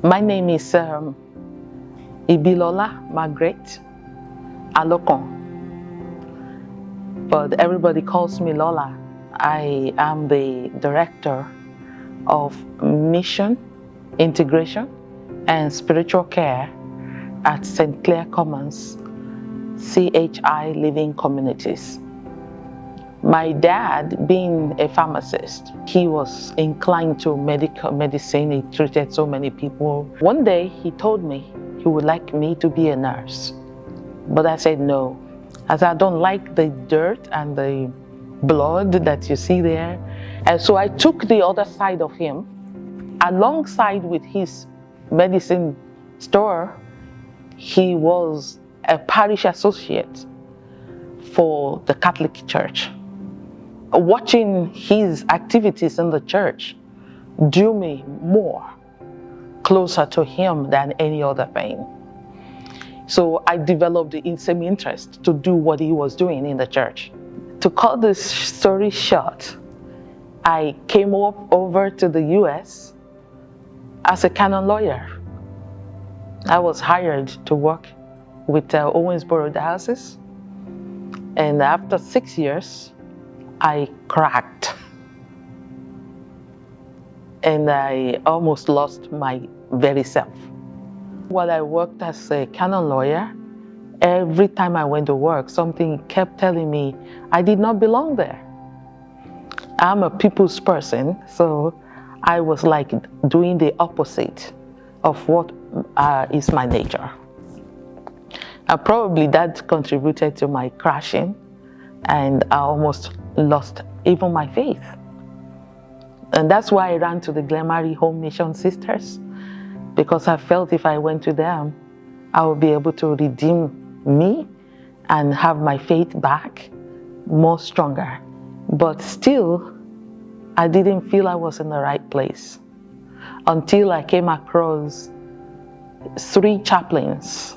My name is Lola Margaret Alokon, but everybody calls me Lola. I am the director of mission, integration, and spiritual care at St. Clair Commons, CHI Living Communities. My dad, being a pharmacist, he was inclined to medicine. He treated so many people. One day he told me he would like me to be a nurse, but I said no, as I don't like the dirt and the blood that you see there. And so I took the other side of him. Alongside with his medicine store, he was a parish associate for the Catholic Church. Watching his activities in the church drew me more closer to him than any other thing. So I developed the same interest to do what he was doing in the church. To cut this story short, I came over to the US as a canon lawyer. I was hired to work with Owensboro Diocese, and after 6 years, I cracked, and I almost lost my very self. While I worked as a canon lawyer, every time I went to work, something kept telling me I did not belong there. I'm a people's person, so I was like doing the opposite of what is my nature. Probably that contributed to my crashing, and I almost lost even my faith. And that's why I ran to the Glenmarie Home Mission Sisters, because I felt if I went to them, I would be able to redeem me and have my faith back more stronger. But still, I didn't feel I was in the right place until I came across 3 chaplains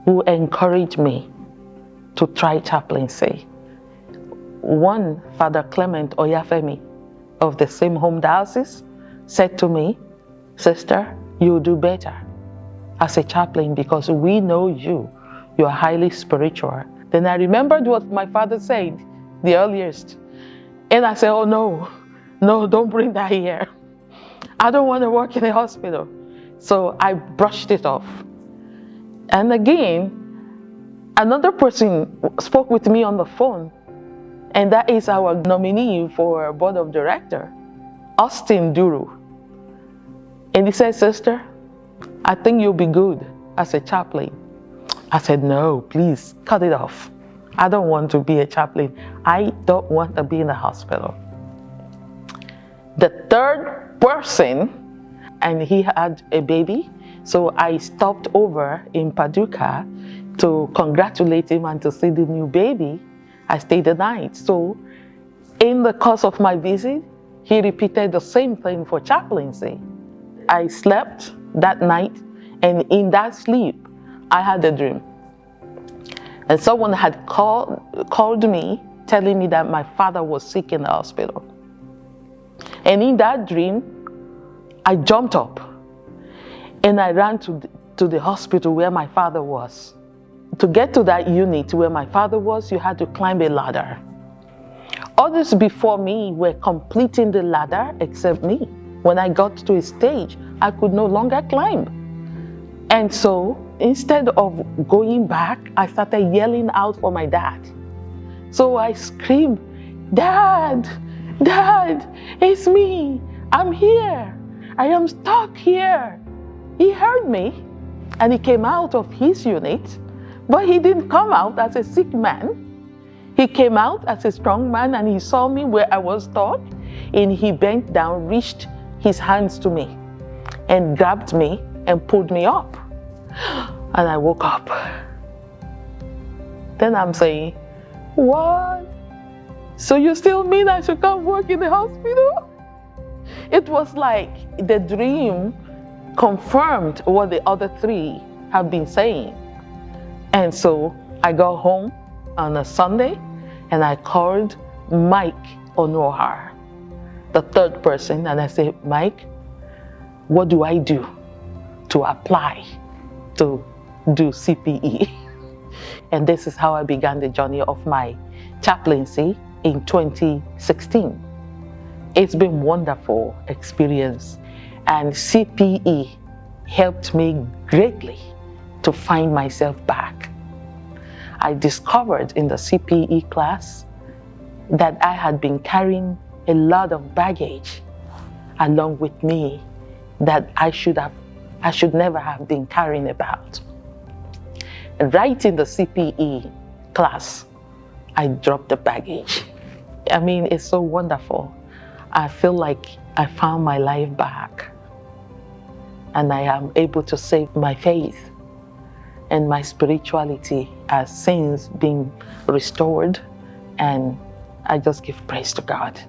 who encouraged me to try chaplaincy. One, Father Clement Oyafemi of the same home diocese, said to me, "Sister, you'll do better as a chaplain because we know you. You're highly spiritual." Then I remembered what my father said the earliest. And I said, "Oh no, don't bring that here. I don't want to work in a hospital." So I brushed it off. And again, another person spoke with me on the phone, and that is our nominee for board of director, Austin Duru. And he said, "Sister, I think you'll be good as a chaplain." I said, "No, please cut it off. I don't want to be a chaplain. I don't want to be in the hospital." The third person, and he had a baby, so I stopped over in Paducah to congratulate him and to see the new baby. I stayed the night. So in the course of my visit, he repeated the same thing for chaplaincy. I slept that night, and in that sleep, I had a dream. And someone had called me, telling me that my father was sick in the hospital. And in that dream, I jumped up and I ran to the hospital where my father was. To get to that unit where my father was, you had to climb a ladder. Others before me were completing the ladder except me. When I got to a stage, I could no longer climb. And so instead of going back, I started yelling out for my dad. So I screamed, "Dad, Dad, it's me. I'm here. I am stuck here." He heard me and he came out of his unit, but he didn't come out as a sick man. He came out as a strong man, and he saw me where I was stuck, and he bent down, reached his hands to me and grabbed me and pulled me up. And I woke up. Then I'm saying, "What? So you still mean I should come work in the hospital?" It was like the dream confirmed what the other 3 have been saying. And so I got home on a Sunday, and I called Mike Onohar, the third person, and I said, "Mike, what do I do to apply to do CPE? And this is how I began the journey of my chaplaincy in 2016. It's been a wonderful experience, and CPE helped me greatly to find myself back. I discovered in the CPE class that I had been carrying a lot of baggage along with me that I should never have been carrying about. Right in the CPE class, I dropped the baggage. I mean, it's so wonderful. I feel like I found my life back, and I am able to say my faith and my spirituality has since been restored, and I just give praise to God.